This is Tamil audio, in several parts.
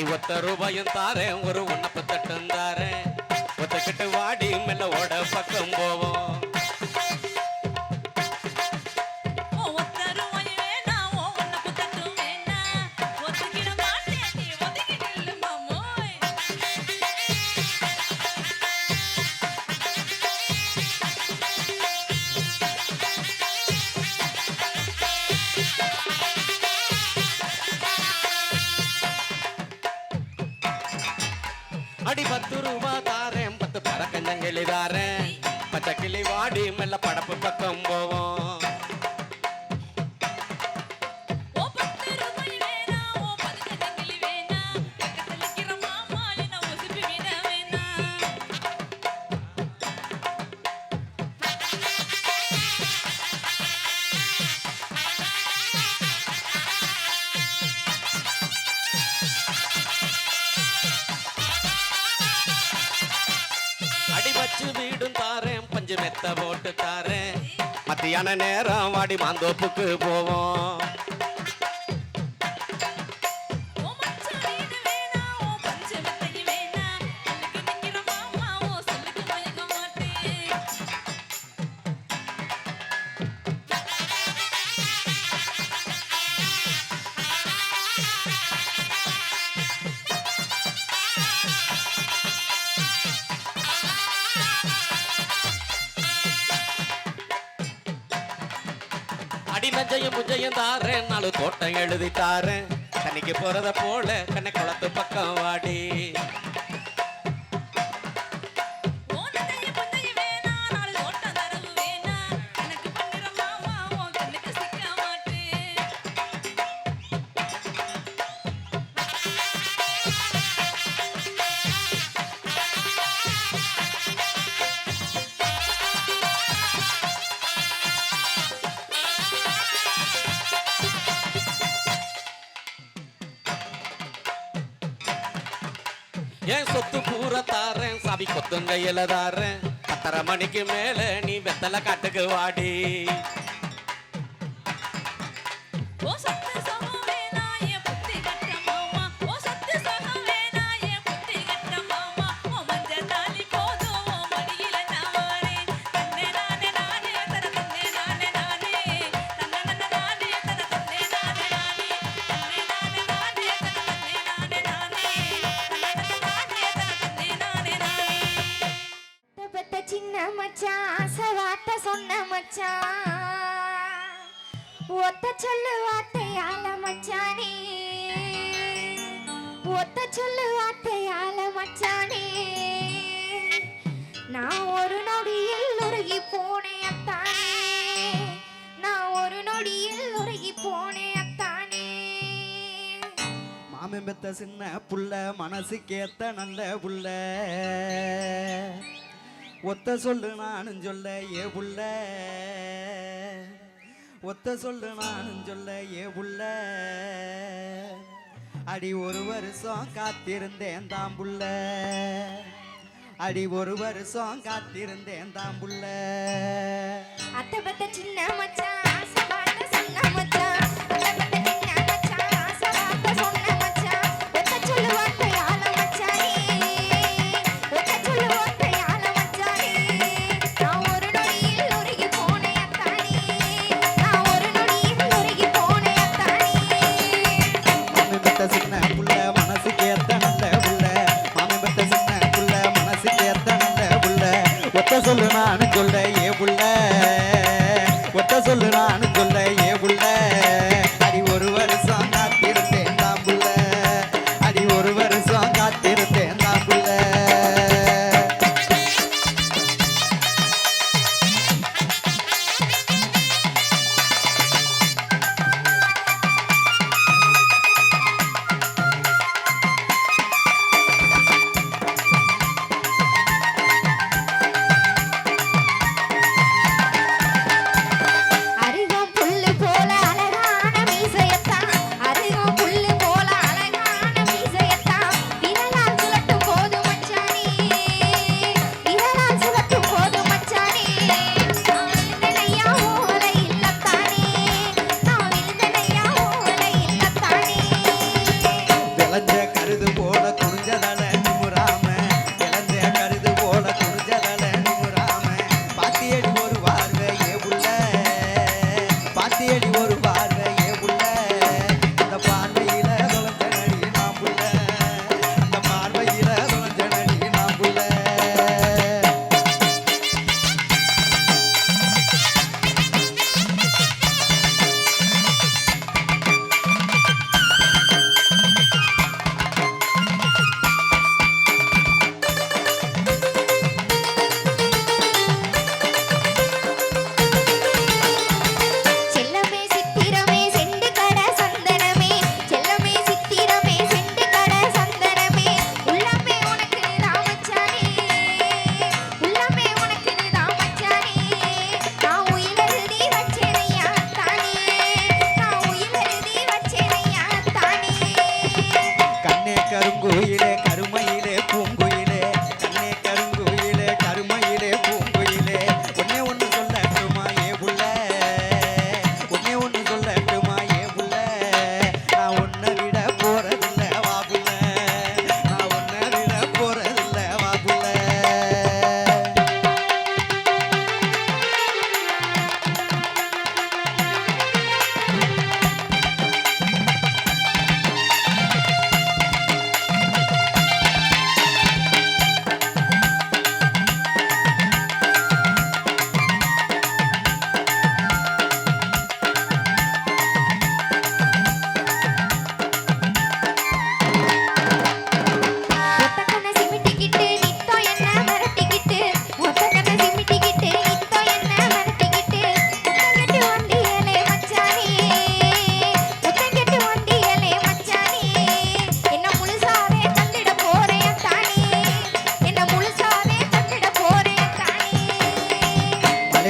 அடி ₹1 தாரேன் ஒரு உன்னப்பு தட்டும் தாரேன் ஒத்துக்கிட்டு வாடி மெல்ல ஓட பக்கம் போவோம் அடி ₹10 தாரேன் 10 பறக்கஞ்சங்கிளி தாரேன் பச்சை கிளி வாடி மெல்ல படப்பு பக்கம் போவோம் அடி வச்சு வீடும் தாரேன் பஞ்சு மெத்த போட்டு தாரேன் மத்தியான நேரம் வாடி மாந்தோப்புக்கு போவோம் அடி நஞ்சையும் முஞ்சையும் தாரேன் 4 தோட்டம் எழுதி தாரேன் தண்ணிக்கு போறத போல கண்ணை குளத்து பக்கம் வாடி ஏன் சொத்து பூரா தாரேன் சாவி கொத்துங்கையில தாரேன் 10:30 மணிக்கு மேல நீ வெத்தலை காட்டுக்கு வாடி சின்ன மச்சான் ஆசை வார்த்தை சொன்ன மச்சான் ஒத்த சொல்லு வார்த்தையால மச்சானே ஒத்த சொல்லு வார்த்தையால மச்சானே நான் ஒரு நொடியில் உருகி போனேன் அத்தானே நான் ஒரு நொடியில் உருகி போனேன் அத்தானே மாமன் பெத்த சின்ன புள்ள மனசுக்கேத்த நல்ல புள்ள ஒத்த சொல்லு நானும் சொல்ல ஏ புள்ள ஒத்த சொல்லு நானும் சொல்ல ஏ புள்ள அடி ஒரு வருஷம் காத்திருந்தேன் தான் புள்ள அடி ஒரு வருஷம் காத்திருந்தேன் தான் புள்ள அத்தை பெத்த சின்ன மச்சான் ஆசை வார்த்தை சொன்ன மச்சான் அத்தை பெத்த சின்ன மச்சான் ஆசை வார்த்தை சொன்ன மச்சான் ஒத்த சொல்லு வார்த்தையால மச்சானே ஒத்த சொல்லு வார்த்தையால மச்சானே நான் ஒரு நொடியில் உருகி போனேன் அத்தானே நான் ஒரு நொடியில் உருகி போனேன் அத்தானே மாமன் பெத்த சின்ன புள்ள மனசுக்கேத்த நல்ல புள்ள மாமன் பெத்த சின்ன புள்ள மனசுக்கேத்த நல்ல புள்ள ஒத்த சொல்லு நானும் சொல்ல ஏ புள்ள ஒத்த சொல்லு நானும் சொல்ல ஏ புள்ள அடி ஒரு வருஷம் காத்திருந்தேன் தான் புள்ள அடி ஒரு வருஷம் காத்திருந்தேன் தான் புள்ள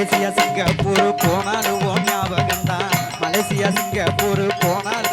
மலேசியா சிங்கப்பூர் போனாலும் ஞாபகம் தான் மலேசியா சிங்கப்பூர் போனாலும்